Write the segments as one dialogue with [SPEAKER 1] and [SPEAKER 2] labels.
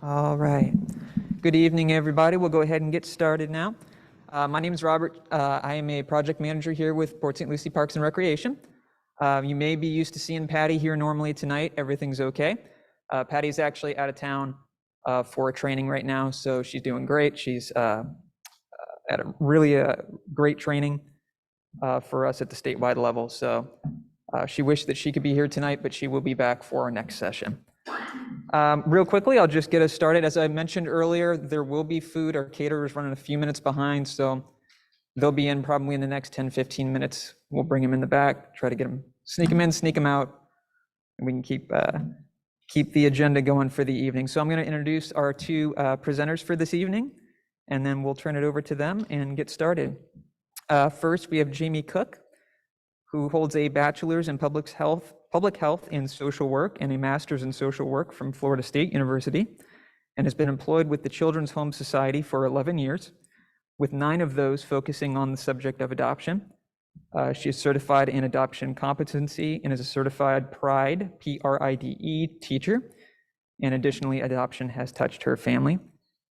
[SPEAKER 1] All right. Good evening, everybody. We'll go ahead and get started now. My name is Robert. I am a project manager here with Port St. Lucie Parks and Recreation. You may be used to seeing Patty here normally tonight. Everything's okay. Patty's actually out of town for a training right now, so she's doing great. She's at a really great training for us at the statewide level. So she wished that she could be here tonight, but she will be back for our next session. Real quickly, I'll just get us started. As I mentioned earlier, there will be food. Our caterer's running a few minutes behind, so they'll be in probably in the next 10, 15 minutes. We'll bring them in the back, try to get them, sneak them in, sneak them out, and we can keep the agenda going for the evening. So I'm going to introduce our two presenters for this evening, and then we'll turn it over to them and get started. First, we have Jamie Cook, who holds a bachelor's in public health and social work and a master's in social work from Florida State University, and has been employed with the Children's Home Society for 11 years, with 9 of those focusing on the subject of adoption. She is certified in adoption competency and is a certified PRIDE, P-R-I-D-E teacher, and additionally, adoption has touched her family.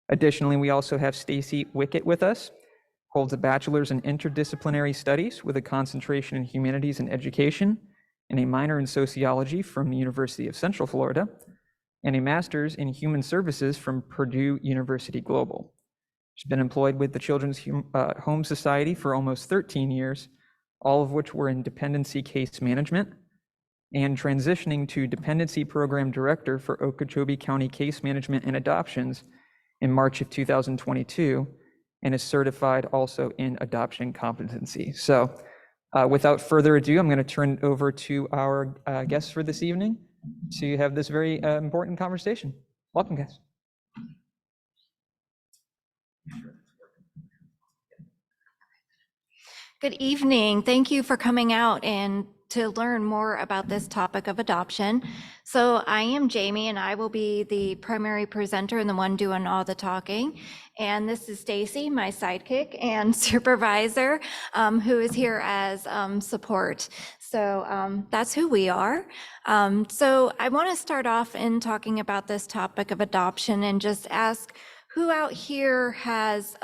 [SPEAKER 1] Additionally, we also have Stacy Wickett with us, holds a bachelor's in interdisciplinary studies with a concentration in humanities and education, and a minor in sociology from the University of Central Florida, and a master's in human services from Purdue University Global. She's been employed with the Children's Home Society for almost 13 years, all of which were in dependency case management, and transitioning to dependency program director for Okeechobee County Case Management and Adoptions in March of 2022, and is certified also in adoption competency. So without further ado, I'm going to turn it over to our guests for this evening to have this very important conversation. Welcome, guys.
[SPEAKER 2] Good evening. Thank you for coming out and to learn more about this topic of adoption. So I am Jamie, and I will be the primary presenter and the one doing all the talking. And this is Stacy, my sidekick and supervisor, who is here as support. So that's who we are. So I want to start off in talking about this topic of adoption and just ask who out here has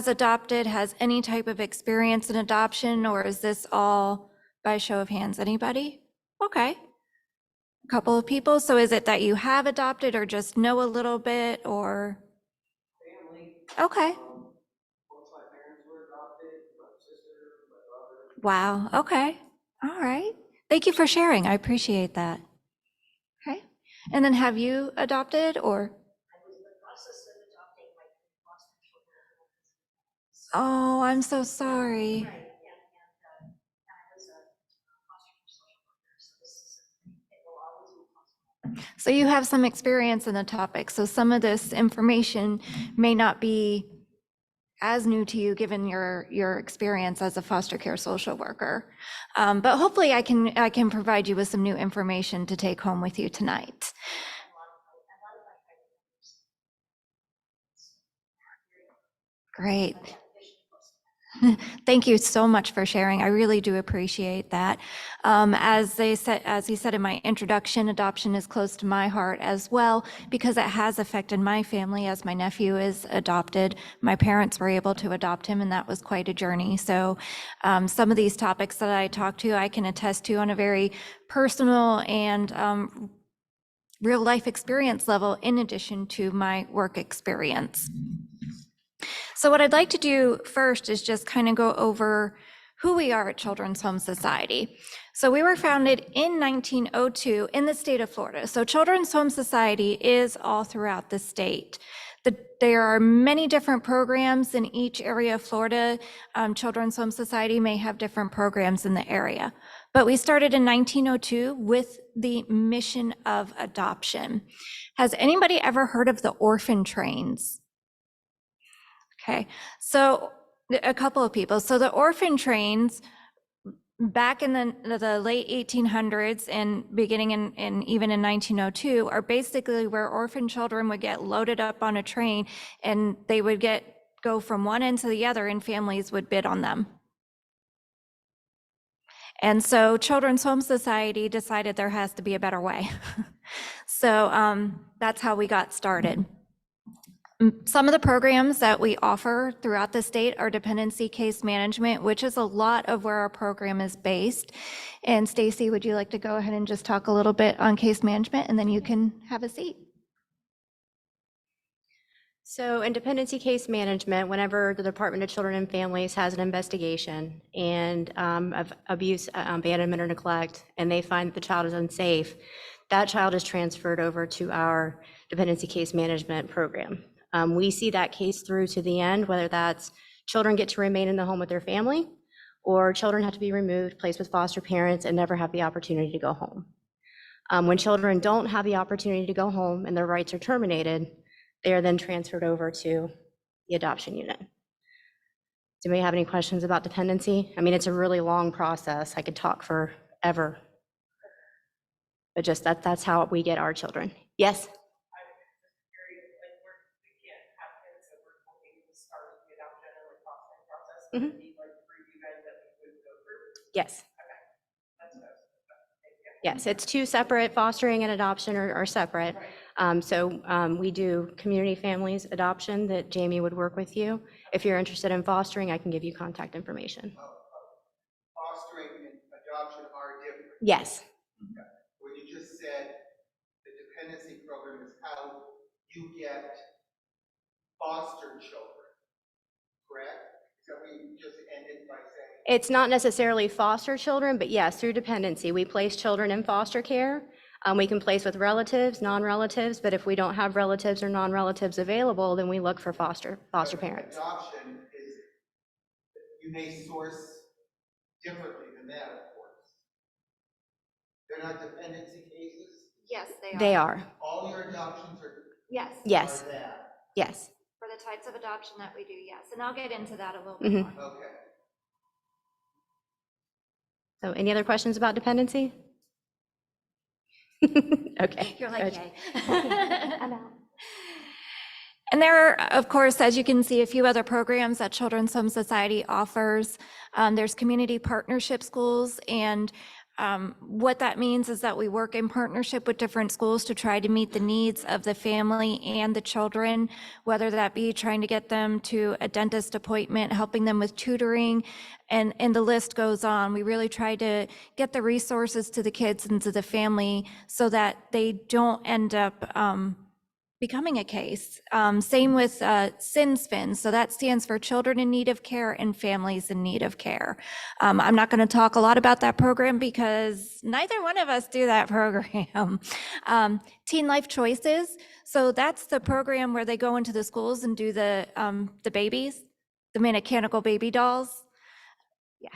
[SPEAKER 2] adopted, has any type of experience in adoption, or is this all by show of hands? Anybody? Okay. A couple of people. So is it that you have adopted or just know a little bit, or?
[SPEAKER 1] Family.
[SPEAKER 2] Okay.
[SPEAKER 1] Both my parents were adopted, my sister, my brother.
[SPEAKER 2] Wow. Okay. All right. Thank you for sharing. I appreciate that. Okay. And then have you adopted, or? Oh, I'm so sorry. Right, yeah, and I was a foster care social worker, so this is it will always be possible. So you have some experience in the topic, so some of this information may not be as new to you given your experience as a foster care social worker, but hopefully I can provide you with some new information to take home with you tonight. Great. Thank you so much for sharing. I really do appreciate that. As he said in my introduction, adoption is close to my heart as well, because it has affected my family as my nephew is adopted. My parents were able to adopt him, and that was quite a journey. So some of these topics that I talk to, I can attest to on a very personal and real life experience level, in addition to my work experience. So what I'd like to do first is just kind of go over who we are at Children's Home Society. So we were founded in 1902 in the state of Florida. So Children's Home Society is all throughout the state. There are many different programs in each area of Florida. Children's Home Society may have different programs in the area. But we started in 1902 with the mission of adoption. Has anybody ever heard of the orphan trains? Okay, so a couple of people. So the orphan trains back in the late 1800s and beginning in even in 1902 are basically where orphan children would get loaded up on a train, and they would go from one end to the other, and families would bid on them. And so Children's Home Society decided there has to be a better way. So that's how we got started. Some of the programs that we offer throughout the state are dependency case management, which is a lot of where our program is based. And Stacy, would you like to go ahead and just talk a little bit on case management, and then you can have a seat?
[SPEAKER 3] So in dependency case management, whenever the Department of Children and Families has an investigation and of abuse, abandonment, or neglect, and they find that the child is unsafe, that child is transferred over to our dependency case management program. We see that case through to the end, whether that's children get to remain in the home with their family, or children have to be removed, placed with foster parents, and never have the opportunity to go home. When children don't have the opportunity to go home and their rights are terminated, they are then transferred over to the adoption unit. Do anybody have any questions about dependency? I mean, it's a really long process. I could talk forever. But just that's how we get our children. Yes? Mm-hmm. Yes. Yes, it's two separate. Fostering and adoption are separate. We do community families adoption that Jamie would work with you. If you're interested in fostering, I can give you contact information.
[SPEAKER 4] Fostering and adoption are different.
[SPEAKER 3] Yes.
[SPEAKER 4] Okay. What you just said, the dependency program is how you get foster children, correct? Is that what you just ended by saying?
[SPEAKER 3] It's not necessarily foster children, but yes, through dependency, we place children in foster care. We can place with relatives, non-relatives, but if we don't have relatives or non-relatives available, then we look for foster parents.
[SPEAKER 4] Adoption is, you may source differently than that, of course. They're not dependency cases?
[SPEAKER 2] Yes,
[SPEAKER 3] They are.
[SPEAKER 4] All your adoptions are?
[SPEAKER 2] Yes.
[SPEAKER 3] Yes.
[SPEAKER 4] Are that?
[SPEAKER 3] Yes.
[SPEAKER 2] For the types of adoption that we do, yes. And I'll get into that a little bit more.
[SPEAKER 4] Okay.
[SPEAKER 3] So any other questions about dependency? Okay.
[SPEAKER 2] You're like,
[SPEAKER 3] good.
[SPEAKER 2] yay. I'm out. And there are, of course, as you can see, a few other programs that Children's Home Society offers. There's community partnership schools, and what that means is that we work in partnership with different schools to try to meet the needs of the family and the children, whether that be trying to get them to a dentist appointment, helping them with tutoring, and the list goes on. We really try to get the resources to the kids and to the family so that they don't end up becoming a case. Same with CINSFIN, so that stands for Children in Need of Care and Families in Need of Care. I'm not going to talk a lot about that program because neither one of us do that program. Teen Life Choices, so that's the program where they go into the schools and do the babies, the mechanical baby dolls. Yeah,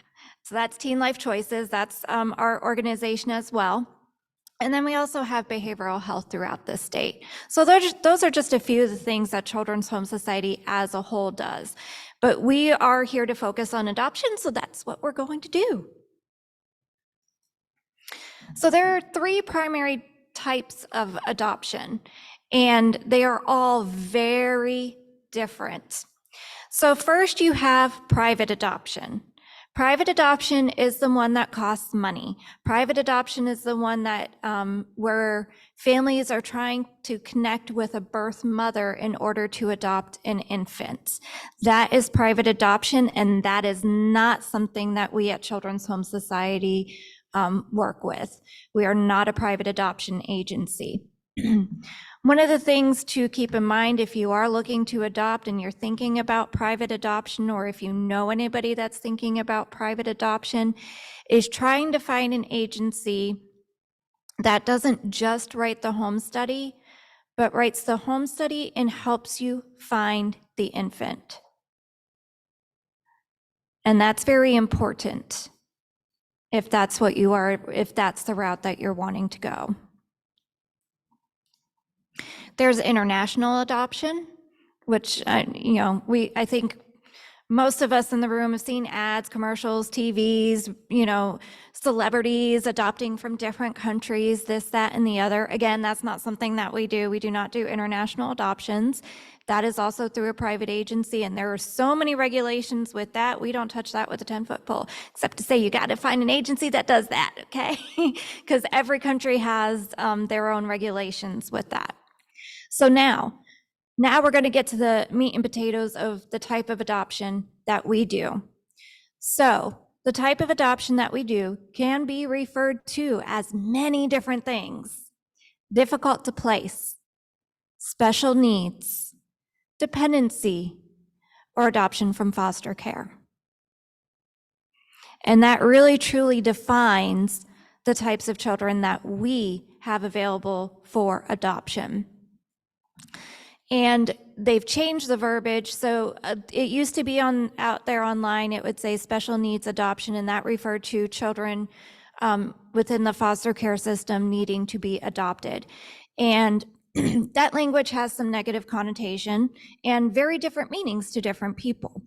[SPEAKER 2] so that's Teen Life Choices. That's our organization as well. And then we also have behavioral health throughout the state. So those are just a few of the things that Children's Home Society as a whole does. But we are here to focus on adoption, so that's what we're going to do. So there are three primary types of adoption, and they are all very different. So first you have private adoption. Private adoption is the one that costs money. Private adoption is the one that where families are trying to connect with a birth mother in order to adopt an infant. That is private adoption, and that is not something that we at Children's Home Society work with. We are not a private adoption agency. One of the things to keep in mind if you are looking to adopt and you're thinking about private adoption, or if you know anybody that's thinking about private adoption, is trying to find an agency that doesn't just write the home study, but writes the home study and helps you find the infant. And that's very important if that's what you are, if that's the route that you're wanting to go. There's international adoption, which I think Most of us in the room have seen ads, commercials, TVs, celebrities adopting from different countries, this, that, and the other. Again, that's not something that we do. We do not do international adoptions. That is also through a private agency, and there are so many regulations with that. We don't touch that with a 10-foot pole, except to say you got to find an agency that does that, okay? Because every country has their own regulations with that. So now we're going to get to the meat and potatoes of the type of adoption that we do. So the type of adoption that we do can be referred to as many different things: difficult to place, special needs, dependency, or adoption from foster care. And that really truly defines the types of children that we have available for adoption. And they've changed the verbiage. So it used to be out there online, it would say special needs adoption, and that referred to children within the foster care system needing to be adopted. And that language has some negative connotation and very different meanings to different people.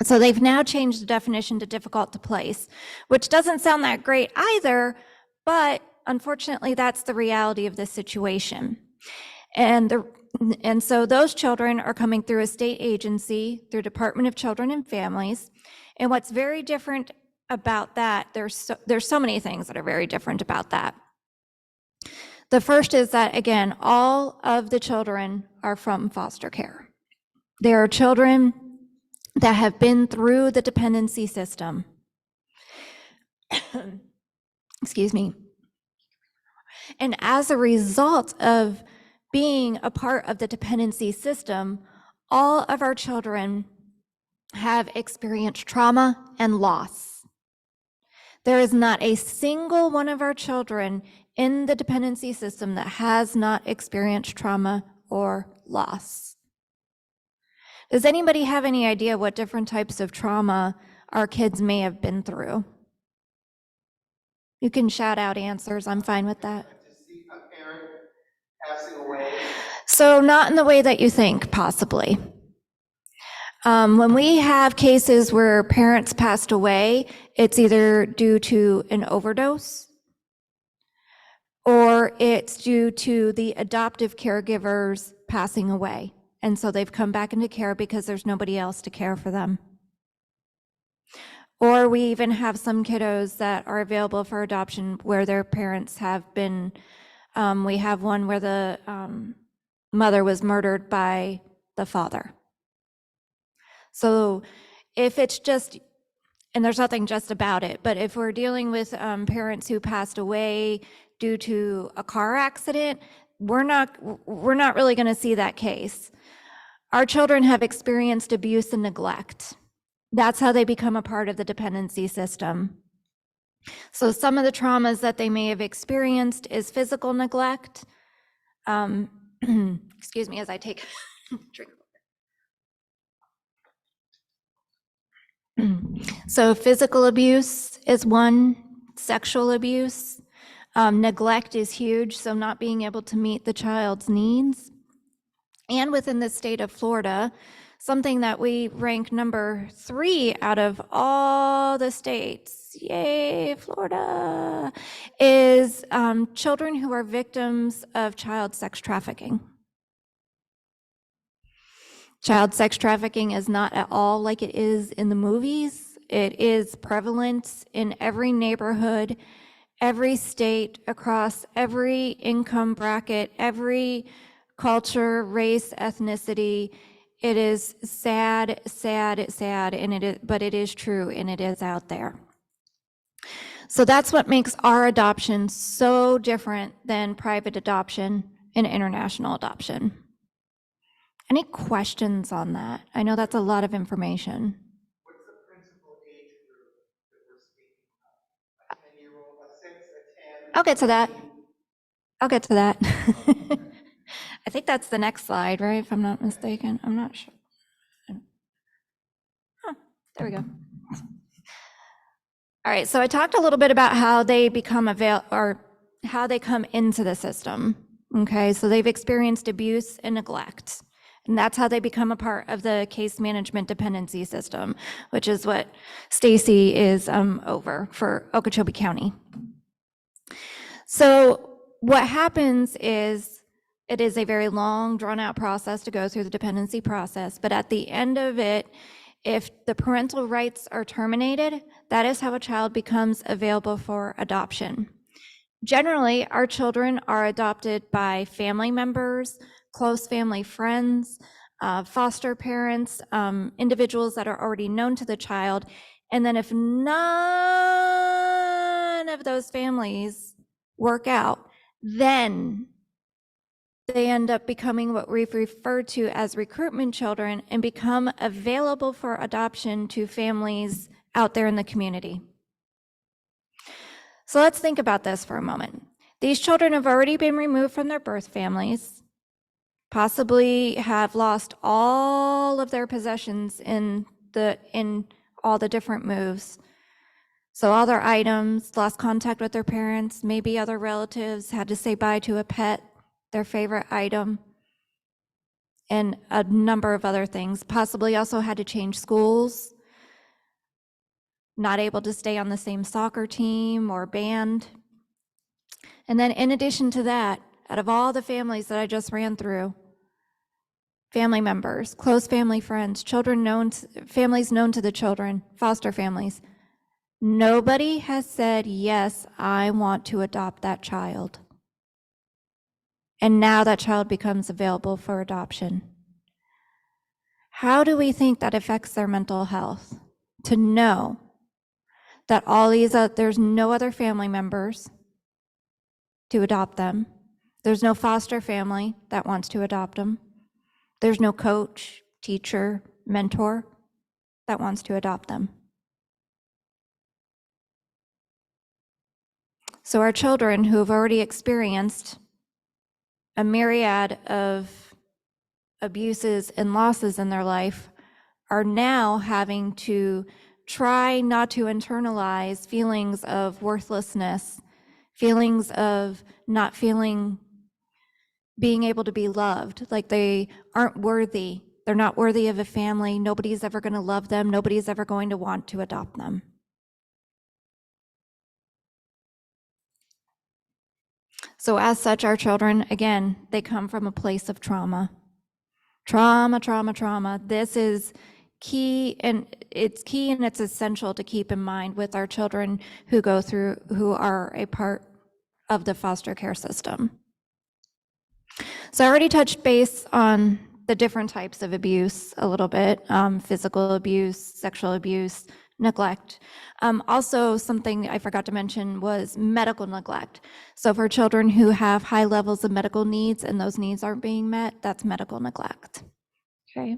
[SPEAKER 2] So they've now changed the definition to difficult to place, which doesn't sound that great either, but unfortunately that's the reality of this situation. And so those children are coming through a state agency, through Department of Children and Families. And what's very different about that, there's so many things that are very different about that. The first is that, again, all of the children are from foster care. There are children that have been through the dependency system. Excuse me. And as a result of being a part of the dependency system, all of our children have experienced trauma and loss. There is not a single one of our children in the dependency system that has not experienced trauma or loss. Does anybody have any idea what different types of trauma our kids may have been through? You can shout out answers, I'm fine with that.
[SPEAKER 4] To see a parent passing away.
[SPEAKER 2] So not in the way that you think, possibly. When we have cases where parents passed away, it's either due to an overdose or it's due to the adoptive caregivers passing away. And so they've come back into care because there's nobody else to care for them. Or we even have some kiddos that are available for adoption where their parents have been, we have one where the mother was murdered by the father. So if it's just, and there's nothing just about it, but if we're dealing with parents who passed away due to a car accident, we're not really going to see that case. Our children have experienced abuse and neglect. That's how they become a part of the dependency system. So some of the traumas that they may have experienced is physical neglect. Excuse me as I take a drink. So physical abuse is one, sexual abuse. Neglect is huge, so not being able to meet the child's needs. And within the state of Florida, something that we rank number 3 out of all the states, yay, Florida, is children who are victims of child sex trafficking. Child sex trafficking is not at all like it is in the movies. It is prevalent in every neighborhood, every state, across every income bracket, every culture, race, ethnicity. It is sad, sad, sad, but it is true and it is out there. So that's what makes our adoption so different than private adoption and international adoption. Any questions on that? I know that's a lot of information.
[SPEAKER 4] What's the principal age group that we're speaking of? A 10-year-old, a 6, a 10?
[SPEAKER 2] I'll get to that. I think that's the next slide, right? If I'm not mistaken. I'm not sure. There we go. All right, so I talked a little bit about how they become how they come into the system. Okay, so they've experienced abuse and neglect. And that's how they become a part of the case management dependency system, which is what Stacy is over for Okeechobee County. So what happens is it is a very long, drawn-out process to go through the dependency process, but at the end of it, if the parental rights are terminated, that is how a child becomes available for adoption. Generally, our children are adopted by family members, close family friends, foster parents, individuals that are already known to the child. And then if none of those families work out, then they end up becoming what we've referred to as recruitment children and become available for adoption to families out there in the community. So let's think about this for a moment. These children have already been removed from their birth families, possibly have lost all of their possessions in all the different moves. So all their items, lost contact with their parents, maybe other relatives, had to say bye to a pet, their favorite item, and a number of other things. Possibly also had to change schools, not able to stay on the same soccer team or band. And then in addition to that, out of all the families that I just ran through, family members, close family friends, families known to the children, foster families, nobody has said, yes, I want to adopt that child. And now that child becomes available for adoption. How do we think that affects their mental health? To know that there's no other family members to adopt them. There's no foster family that wants to adopt them. There's no coach, teacher, mentor that wants to adopt them. So our children who have already experienced a myriad of abuses and losses in their life are now having to try not to internalize feelings of worthlessness, feelings of not being able to be loved, like they aren't worthy. They're not worthy of a family. Nobody's ever going to love them. Nobody's ever going to want to adopt them. So as such, our children, again, they come from a place of trauma. Trauma. This is key, and it's essential to keep in mind with our children who are a part of the foster care system. So I already touched base on the different types of abuse a little bit, physical abuse, sexual abuse, neglect. Also, something I forgot to mention was medical neglect. So for children who have high levels of medical needs and those needs aren't being met, that's medical neglect. Okay.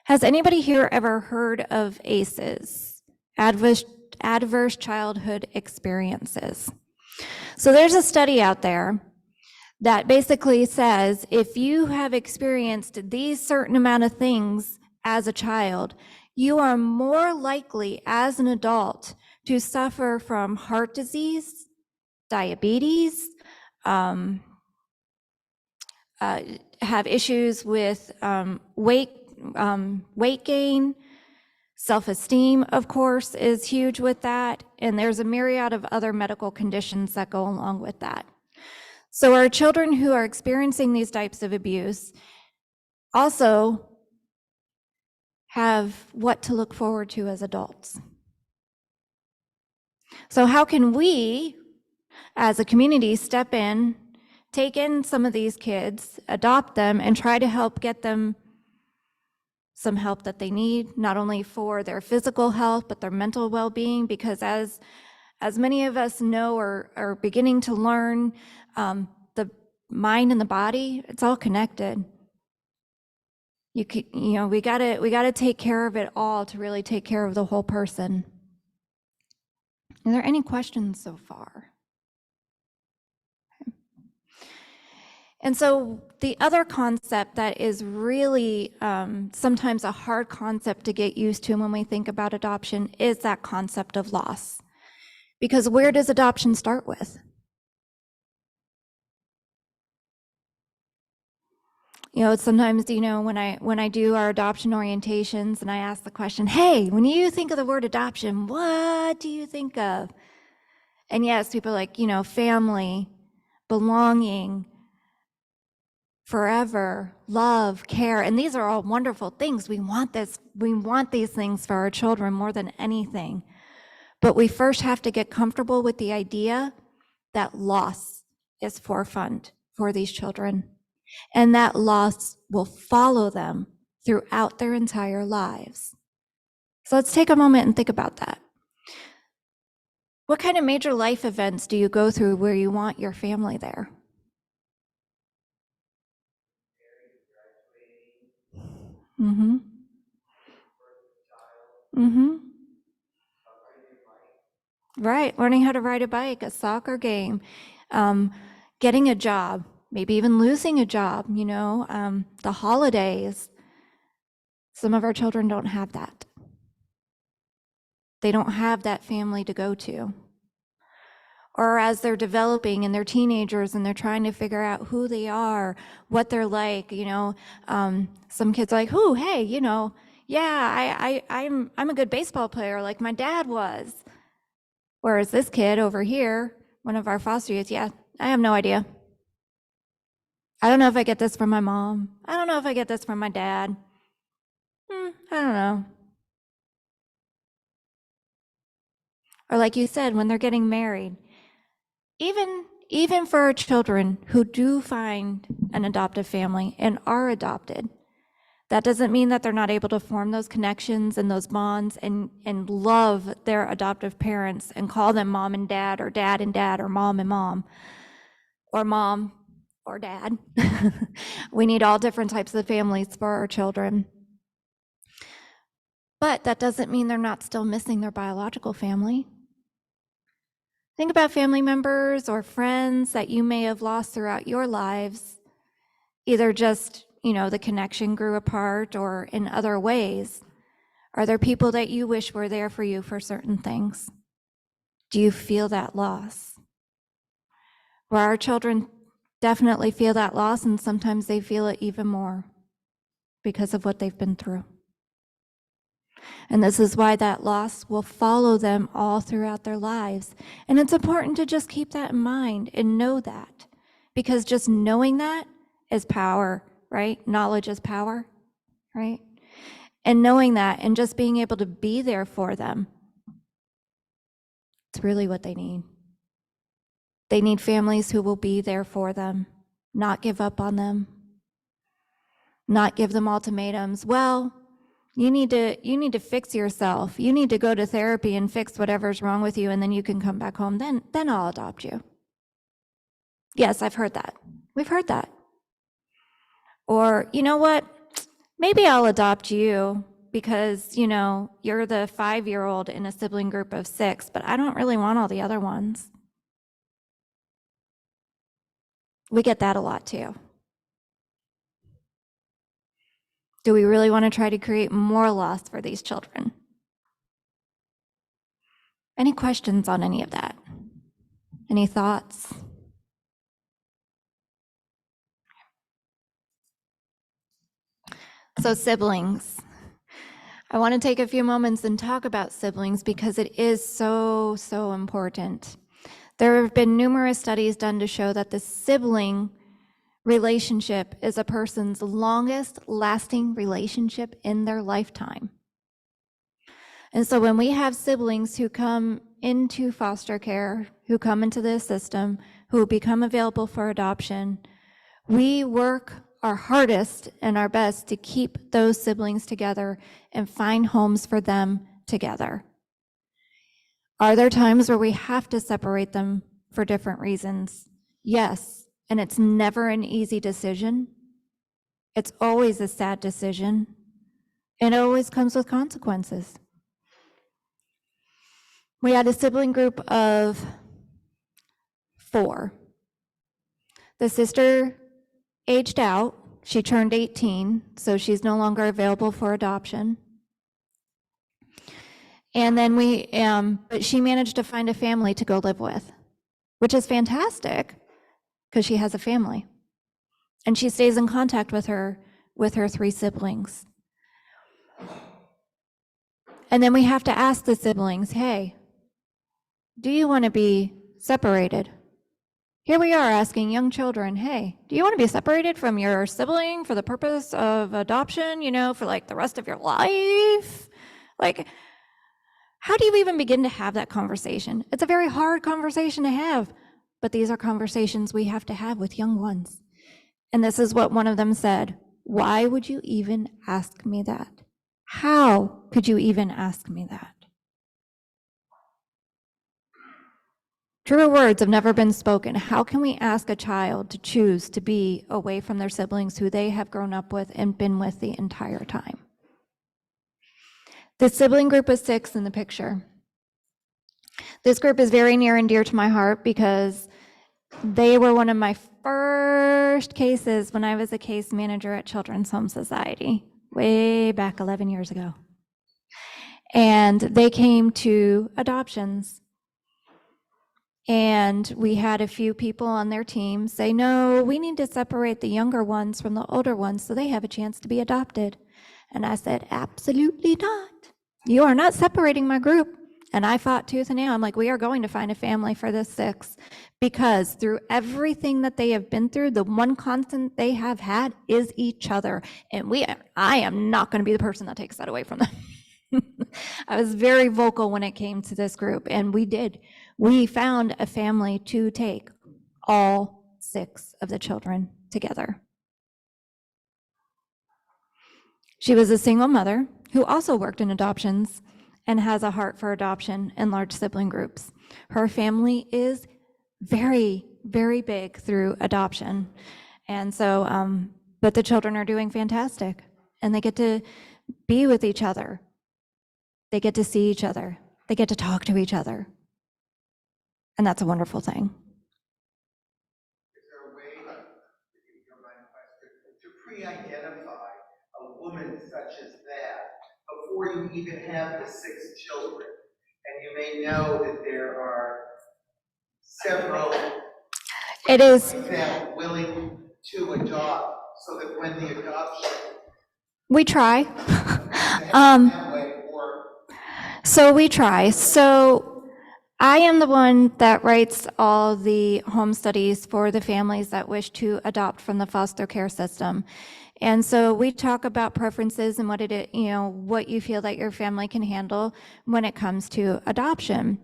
[SPEAKER 2] Has anybody here ever heard of ACEs, adverse childhood experiences? So there's a study out there that basically says if you have experienced these certain amount of things as a child, you are more likely as an adult to suffer from heart disease, diabetes, have issues with weight gain, self-esteem, of course, is huge with that, and there's a myriad of other medical conditions that go along with that. So our children who are experiencing these types of abuse also have what to look forward to as adults. So how can we, as a community, step in, take in some of these kids, adopt them, and try to help get them some help that they need, not only for their physical health, but their mental well-being, because as many of us know or are beginning to learn, the mind and the body, it's all connected. We gotta take care of it all to really take care of the whole person. Are there any questions so far? Okay. And so the other concept that is really sometimes a hard concept to get used to when we think about adoption is that concept of loss. Because where does adoption start with? You know, sometimes, you know, when I do our adoption orientations and I ask the question, hey, when you think of the word adoption, what do you think of? And yes, people are like, you know, family, belonging, forever, love, care. And these are all wonderful things. We want these things for our children more than anything. But we first have to get comfortable with the idea that loss is forefront for these children, and that loss will follow them throughout their entire lives. So let's take a moment and think about that. What kind of major life events do you go through where you want your family there? Mm-hmm. Mm-hmm. Right, learning how to ride a bike, a soccer game, getting a job, maybe even losing a job, you know, the holidays. Some of our children don't have that. They don't have that family to go to. Or as they're developing and they're teenagers and they're trying to figure out who they are, what they're like, you know, some kids are like, "Ooh, hey, you know, yeah, I'm a good baseball player like my dad was." Whereas this kid over here, one of our foster youth, yeah, I have no idea. I don't know if I get this from my mom. I don't know if I get this from my dad. I don't know. Or like you said, when they're getting married, even for our children who do find an adoptive family and are adopted, that doesn't mean that they're not able to form those connections and those bonds and love their adoptive parents and call them mom and dad and dad or mom and mom or dad. We need all different types of families for our children. But that doesn't mean they're not still missing their biological family. Think about family members or friends that you may have lost throughout your lives, either just, you know, the connection grew apart or in other ways. Are there people that you wish were there for you for certain things? Do you feel that loss? Well, our children definitely feel that loss, and sometimes they feel it even more because of what they've been through. And this is why that loss will follow them all throughout their lives. And it's important to just keep that in mind and know that, because just knowing that is power, right? Knowledge is power, right? And knowing that and just being able to be there for them, it's really what they need. They need families who will be there for them, not give up on them, not give them ultimatums. Well, you need to fix yourself. You need to go to therapy and fix whatever's wrong with you, and then you can come back home. Then I'll adopt you. Yes, I've heard that. We've heard that. Or, you know what? Maybe I'll adopt you because, you know, you're the 5-year-old in a sibling group of 6, but I don't really want all the other ones. We get that a lot too. Do we really want to try to create more loss for these children? Any questions on any of that? Any thoughts? So siblings. I want to take a few moments and talk about siblings because it is so, so important. There have been numerous studies done to show that the sibling relationship is a person's longest lasting relationship in their lifetime. And so when we have siblings who come into foster care, who come into the system, who become available for adoption, we work our hardest and our best to keep those siblings together and find homes for them together. Are there times where we have to separate them for different reasons? Yes, and it's never an easy decision. It's always a sad decision, and it always comes with consequences. We had a sibling group of 4. The sister aged out. She turned 18, so she's no longer available for adoption. And then but she managed to find a family to go live with, which is fantastic because she has a family. And she stays in contact with her 3 siblings. And then we have to ask the siblings, hey, do you want to be separated? Here we are asking young children, hey, do you want to be separated from your sibling for the purpose of adoption, for like the rest of your life? Like, how do you even begin to have that conversation? It's a very hard conversation to have, but these are conversations we have to have with young ones. And this is what one of them said: why would you even ask me that? How could you even ask me that? Truer words have never been spoken. How can we ask a child to choose to be away from their siblings who they have grown up with and been with the entire time? The sibling group of 6 in the picture. This group is very near and dear to my heart because they were one of my first cases when I was a case manager at Children's Home Society, way back 11 years ago. And they came to adoptions. And we had a few people on their team say, no, we need to separate the younger ones from the older ones so they have a chance to be adopted. And I said, absolutely not. You are not separating my group. And I fought tooth and nail. I'm like, we are going to find a family for this 6, because through everything that they have been through, the one constant they have had is each other. And I am not going to be the person that takes that away from them. I was very vocal when it came to this group, and we did. We found a family to take all 6 of the children together. She was a single mother who also worked in adoptions and has a heart for adoption and large sibling groups. Her family is very, very big through adoption. And so, but the children are doing fantastic, and they get to be with each other. They get to see each other. They get to talk to each other. And that's a wonderful thing.
[SPEAKER 4] Is there a way, if you don't mind the question, to pre-identify a woman such as that before you even have the 6 children? And you may know that there are several
[SPEAKER 2] It is.
[SPEAKER 4] like that willing to adopt, so that when the adoption
[SPEAKER 2] We try.
[SPEAKER 4] that way, or
[SPEAKER 2] So we try. So I am the one that writes all the home studies for the families that wish to adopt from the foster care system. And so we talk about preferences and what what you feel that your family can handle when it comes to adoption.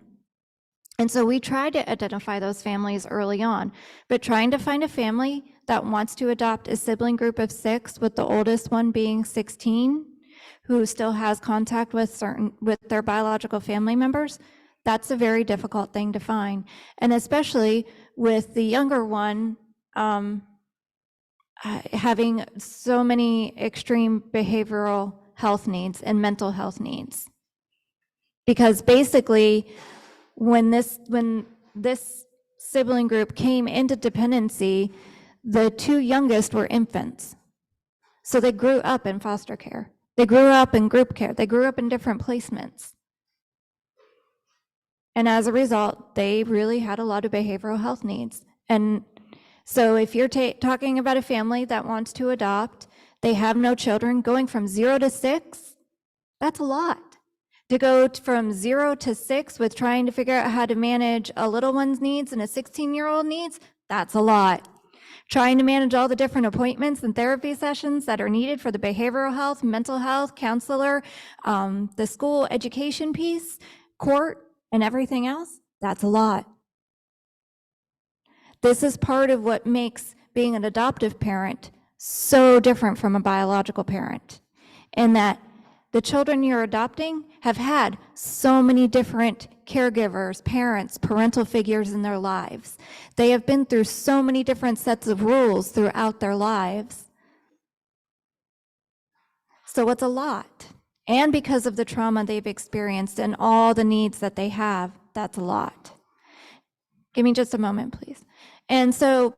[SPEAKER 2] And so we try to identify those families early on, but trying to find a family that wants to adopt a sibling group of 6, with the oldest one being 16, who still has contact with their biological family members, that's a very difficult thing to find. And especially with the younger one having so many extreme behavioral health needs and mental health needs. Because basically, when this sibling group came into dependency, the 2 youngest were infants. So they grew up in foster care. They grew up in group care. They grew up in different placements. And as a result, they really had a lot of behavioral health needs. And so if you're talking about a family that wants to adopt, they have no children, going from 0 to 6, that's a lot. To go from 0 to 6 with trying to figure out how to manage a little one's needs and a 16-year-old needs, that's a lot. Trying to manage all the different appointments and therapy sessions that are needed for the behavioral health, mental health, counselor, the school education piece, court, and everything else, that's a lot. This is part of what makes being an adoptive parent so different from a biological parent, in that the children you're adopting have had so many different caregivers, parents, parental figures in their lives. They have been through so many different sets of rules throughout their lives. So it's a lot. And because of the trauma they've experienced and all the needs that they have, that's a lot. Give me just a moment, please. And so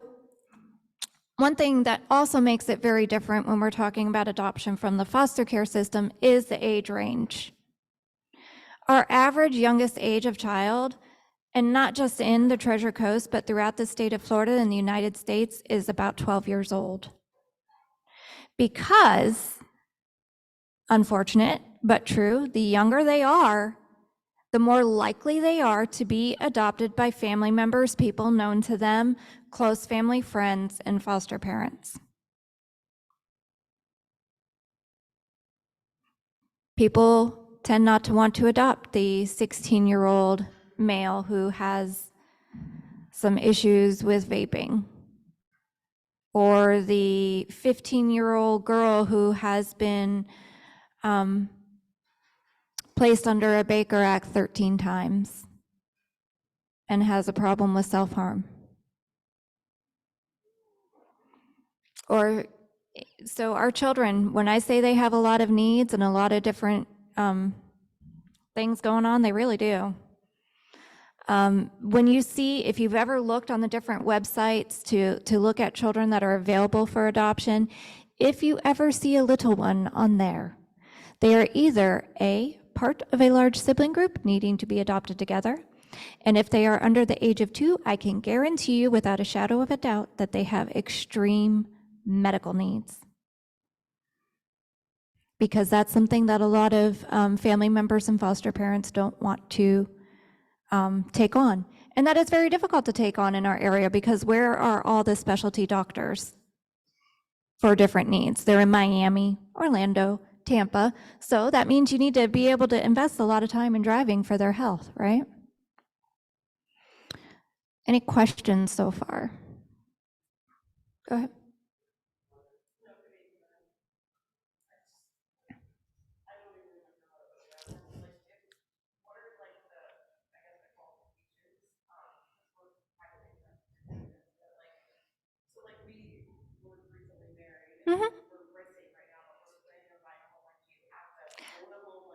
[SPEAKER 2] one thing that also makes it very different when we're talking about adoption from the foster care system is the age range. Our average youngest age of child, and not just in the Treasure Coast, but throughout the state of Florida and the United States, is about 12 years old. Because, unfortunate but true, the younger they are, the more likely they are to be adopted by family members, people known to them, close family friends, and foster parents. People tend not to want to adopt the 16-year-old male who has some issues with vaping, or the 15-year-old girl who has been placed under a Baker Act 13 times and has a problem with self-harm. Or, so our children, when I say they have a lot of needs and a lot of different things going on, they really do. When you see, if you've ever looked on the different websites to look at children that are available for adoption, if you ever see a little one on there, they are either A, part of a large sibling group needing to be adopted together, and if they are under the age of 2, I can guarantee you without a shadow of a doubt that they have extreme medical needs. Because that's something that a lot of family members and foster parents don't want to take on. And that is very difficult to take on in our area, because where are all the specialty doctors for different needs? They're in Miami, Orlando, Tampa. So that means you need to be able to invest a lot of time in driving for their health, right? Any questions so far? Go ahead. Mm-hmm.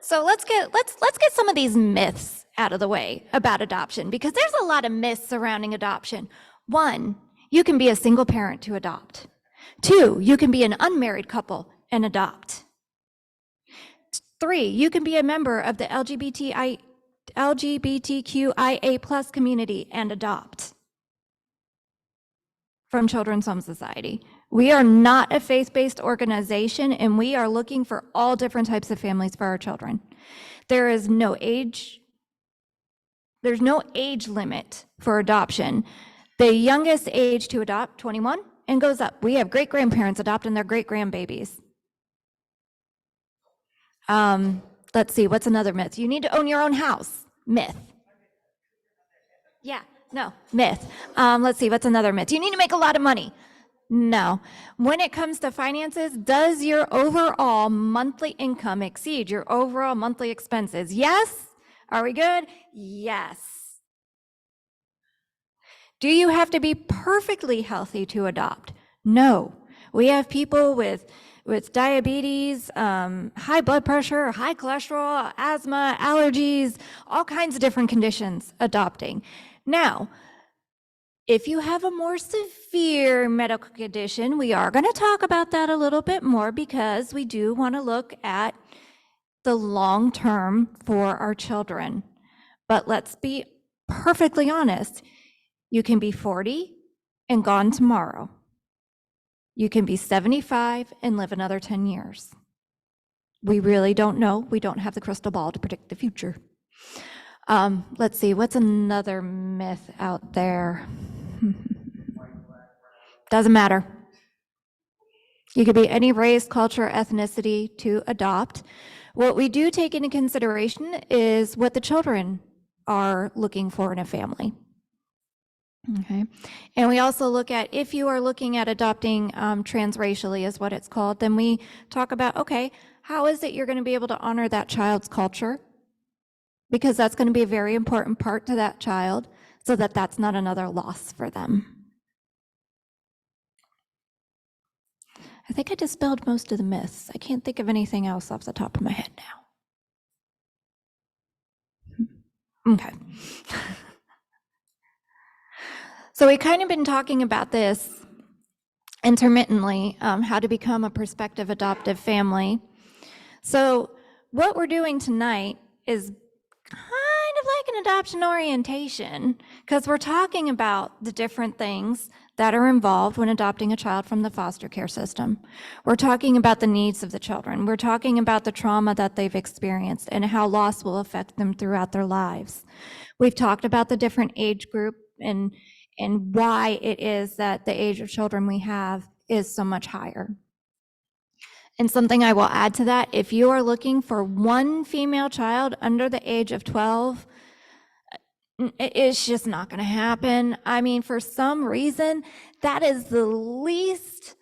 [SPEAKER 2] So let's get some of these myths out of the way about adoption, because there's a lot of myths surrounding adoption. 1, you can be a single parent to adopt. 2, you can be an unmarried couple and adopt. 3, you can be a member of the LGBTQIA+ community and adopt from Children's Home Society. We are not a faith-based organization, and we are looking for all different types of families for our children. There's no age limit for adoption. The youngest age to adopt, 21, and goes up. We have great-grandparents adopting their great-grandbabies. Let's see, what's another myth? You need to own your own house. Myth. Yeah, no, myth. Let's see, what's another myth? You need to make a lot of money. No. When it comes to finances, does your overall monthly income exceed your overall monthly expenses? Yes? Are we good? Yes. Do you have to be perfectly healthy to adopt? No. We have people with diabetes, high blood pressure, high cholesterol, asthma, allergies, all kinds of different conditions adopting. Now, if you have a more severe medical condition, we are going to talk about that a little bit more, because we do want to look at the long term for our children. But let's be perfectly honest. You can be 40 and gone tomorrow. You can be 75 and live another 10 years. We really don't know. We don't have the crystal ball to predict the future. Let's see, what's another myth out there? Doesn't matter. You could be any race, culture, ethnicity to adopt. What we do take into consideration is what the children are looking for in a family. Okay. And we also look at, if you are looking at adopting transracially is what it's called, then we talk about, okay, how is it you're going to be able to honor that child's culture? Because that's going to be a very important part to that child, so that that's not another loss for them. I think I dispelled most of the myths. I can't think of anything else off the top of my head now. Okay. So we kind of been talking about this intermittently, how to become a prospective adoptive family. So what we're doing tonight is kind of like an adoption orientation because we're talking about the different things that are involved when adopting a child from the foster care system. We're talking about the needs of the children. We're talking about the trauma that they've experienced and how loss will affect them throughout their lives. We've talked about the different age group and why it is that the age of children we have is so much higher. And something I will add to that, if you are looking for one female child under the age of 12, it's just not going to happen. I mean, for some reason, that is the least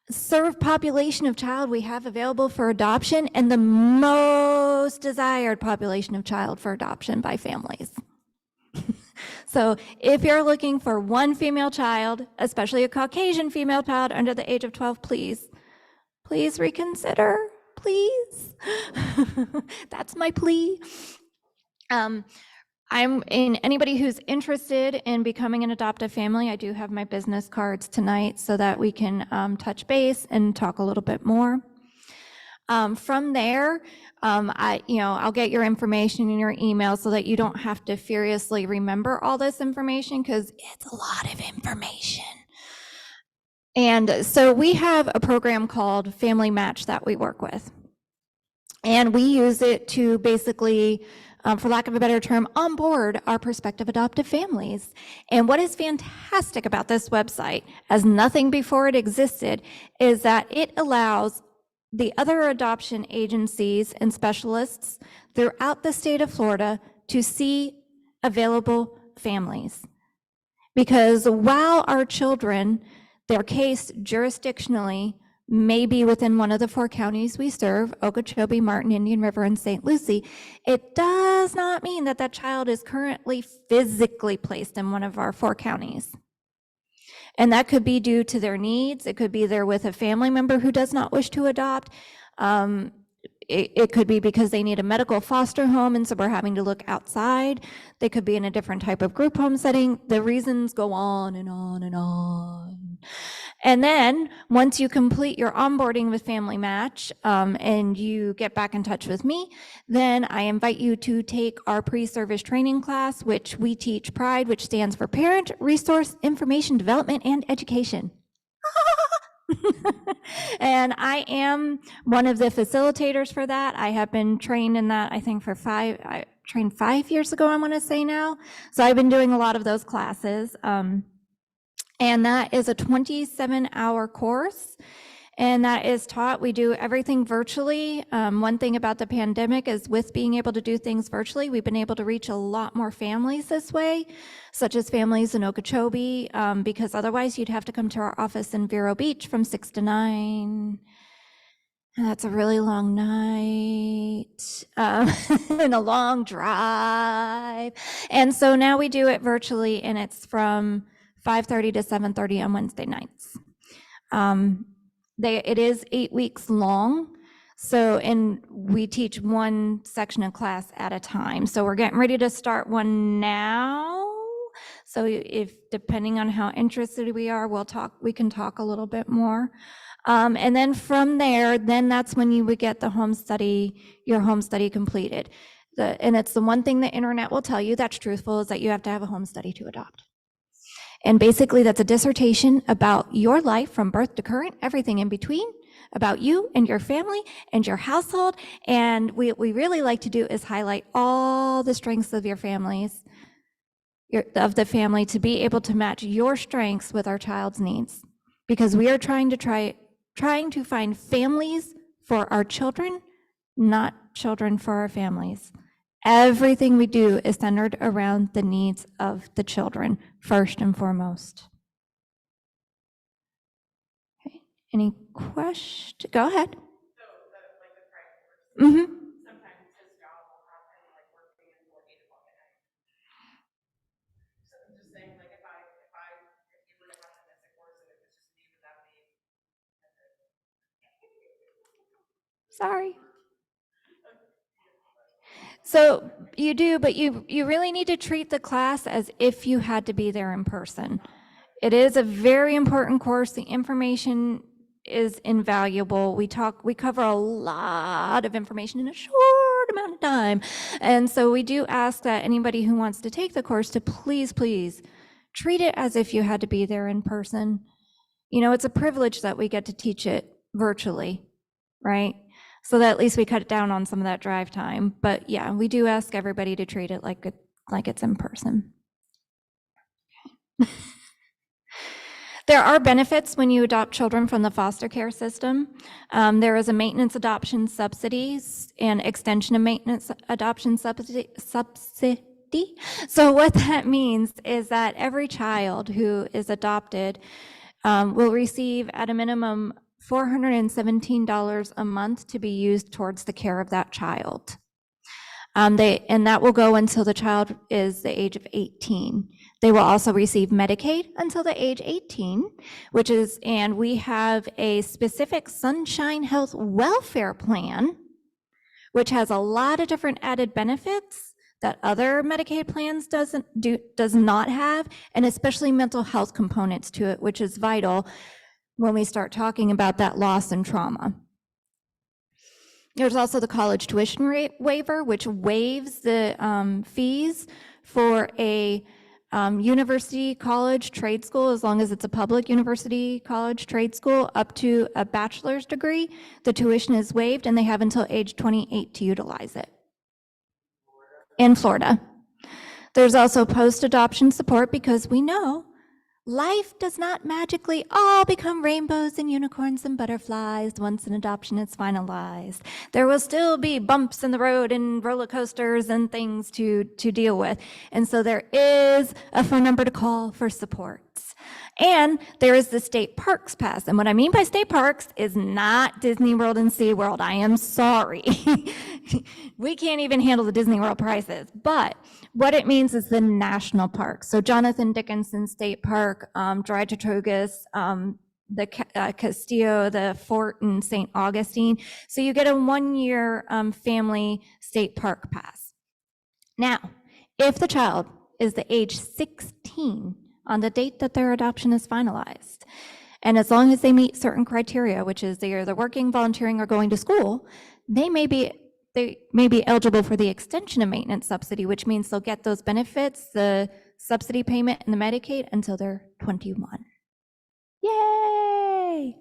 [SPEAKER 2] served population of child we have available for adoption and the most desired population of child for adoption by families. So if you're looking for one female child, especially a Caucasian female child under the age of 12, please reconsider, please. That's my plea. Anybody who's interested in becoming an adoptive family, I do have my business cards tonight so that we can touch base and talk a little bit more. From there, I'll get your information in your email so that you don't have to furiously remember all this information because it's a lot of information. And so we have a program called Family Match that we work with. And we use it to basically, for lack of a better term, onboard our prospective adoptive families. And what is fantastic about this website, as nothing before it existed, is that it allows the other adoption agencies and specialists throughout the state of Florida to see available families. Because while our children, their case jurisdictionally may be within one of the 4 counties we serve, Okeechobee, Martin, Indian River, and St. Lucie, it does not mean that that child is currently physically placed in one of our 4 counties. And that could be due to their needs. It could be they're with a family member who does not wish to adopt. It could be because they need a medical foster home, and so we're having to look outside. They could be in a different type of group home setting. The reasons go on and on and on. And then once you complete your onboarding with Family Match and you get back in touch with me, then I invite you to take our pre-service training class, which we teach PRIDE, which stands for Parent Resource Information Development and Education. And I am one of the facilitators for that. I have been trained in that, I think, I trained 5 years ago, I want to say now. So I've been doing a lot of those classes. And that is a 27-hour course. And that is taught, we do everything virtually. One thing about the pandemic is with being able to do things virtually, we've been able to reach a lot more families this way, such as families in Okeechobee, because otherwise you'd have to come to our office in Vero Beach from 6 to 9. And that's a really long night and a long drive. And so now we do it virtually, and it's from 5:30 to 7:30 on Wednesday nights. It is 8 weeks long, and we teach one section of class at a time. So we're getting ready to start one now. So if, depending on how interested we are, we can talk a little bit more. And then from there, that's when you would get your home study completed. And it's the one thing the internet will tell you that's truthful, is that you have to have a home study to adopt. And basically that's a dissertation about your life from birth to current, everything in between, about you and your family and your household. And what we really like to do is highlight all the strengths of your families, of the family, to be able to match your strengths with our child's needs. Because we are trying to find families for our children, not children for our families. Everything we do is centered around the needs of the children, first and foremost. Okay. Any questions? Go ahead.
[SPEAKER 5] So, like the private person, sometimes his job will happen like working until 8 o'clock at night. So I'm just saying, like, if you were to happen as a course and it was just me, would that be?
[SPEAKER 2] Sorry. So you do, but you really need to treat the class as if you had to be there in person. It is a very important course. The information is invaluable. We cover a lot of information in a short amount of time. And so we do ask that anybody who wants to take the course to please, please treat it as if you had to be there in person. You know, it's a privilege that we get to teach it virtually, right? So that at least we cut down on some of that drive time. But yeah, we do ask everybody to treat it like it's in person. There are benefits when you adopt children from the foster care system. There is a maintenance adoption subsidies and extension of maintenance adoption subsidy. So what that means is that every child who is adopted will receive at a minimum $417 a month to be used towards the care of that child. And that will go until the child is the age of 18. They will also receive Medicaid until the age 18, and we have a specific Sunshine Health welfare plan, which has a lot of different added benefits that other Medicaid plans does not have, and especially mental health components to it, which is vital when we start talking about that loss and trauma. There's also the college tuition rate waiver, which waives the fees for a university, college, trade school, as long as it's a public university, college, trade school, up to a bachelor's degree. The tuition is waived, and they have until age 28 to utilize it. In Florida. There's also post-adoption support, because we know life does not magically all become rainbows and unicorns and butterflies once an adoption is finalized. There will still be bumps in the road and roller coasters and things to deal with. And so there is a phone number to call for supports. And there is the state parks pass. And what I mean by state parks is not Disney World and SeaWorld. I am sorry. We can't even handle the Disney World prices. But what it means is the national parks. So Jonathan Dickinson State Park, Dry Tortugas, the Castillo, the fort in St. Augustine. So you get a 1-year family state park pass. Now, if the child is the age 16 on the date that their adoption is finalized, and as long as they meet certain criteria, which is they're either working, volunteering, or going to school, they may be eligible for the extension of maintenance subsidy, which means they'll get those benefits, the subsidy payment and the Medicaid, until they're 21. Yay!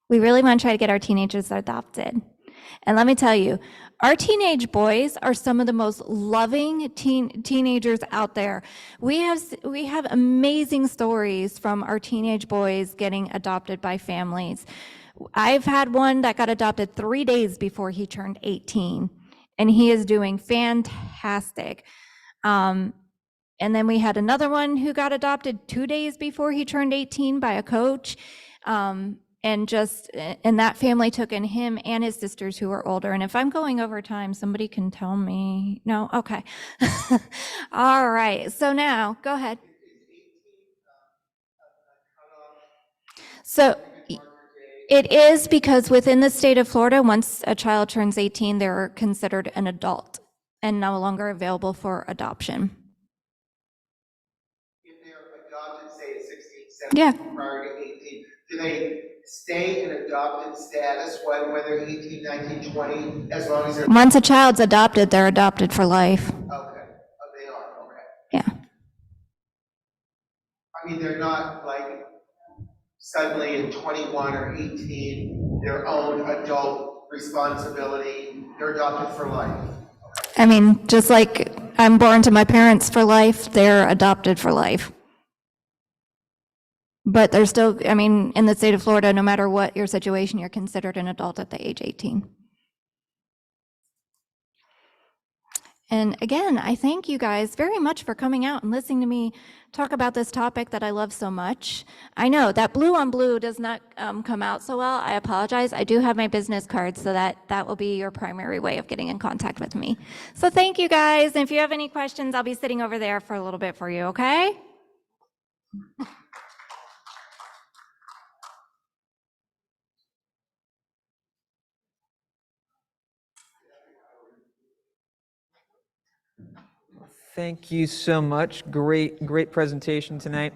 [SPEAKER 2] We really want to try to get our teenagers adopted. And let me tell you, our teenage boys are some of the most loving teenagers out there. We have amazing stories from our teenage boys getting adopted by families. I've had one that got adopted 3 days before he turned 18, and he is doing fantastic. And then we had another one who got adopted 2 days before he turned 18 by a coach. And that family took in him and his sisters who were older. And if I'm going over time, somebody can tell me. No? Okay. All right. So now, go ahead. So it is, because within the state of Florida, once a child turns 18, they're considered an adult and no longer available for adoption.
[SPEAKER 4] If they're adopted, say at 16, 17,
[SPEAKER 2] Yeah.
[SPEAKER 4] prior to 18, do they stay in adopted status when they're 18, 19, 20, as long as they're...
[SPEAKER 2] Once a child's adopted, they're adopted for life.
[SPEAKER 4] Okay. Oh, they are. Okay.
[SPEAKER 2] Yeah.
[SPEAKER 4] I mean, they're not like suddenly in 21 or 18, their own adult responsibility. They're adopted for life.
[SPEAKER 2] I mean, just like I'm born to my parents for life, they're adopted for life. But they're still, I mean, in the state of Florida, no matter what your situation, you're considered an adult at the age 18. And again, I thank you guys very much for coming out and listening to me talk about this topic that I love so much. I know that blue on blue does not come out so well. I apologize. I do have my business card, so that will be your primary way of getting in contact with me. So thank you guys. And if you have any questions, I'll be sitting over there for a little bit for you, okay?
[SPEAKER 1] Thank you so much. Great presentation tonight.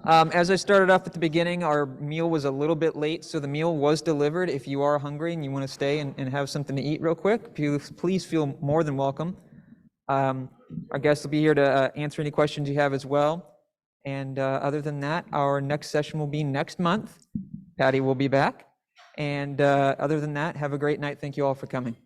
[SPEAKER 1] As I started off at the beginning, our meal was a little bit late, so the meal was delivered. If you are hungry and you want to stay and have something to eat real quick, please feel more than welcome. Our guests will be here to answer any questions you have as well. And other than that, our next session will be next month. Patty will be back. And other than that, have a great night. Thank you all for coming.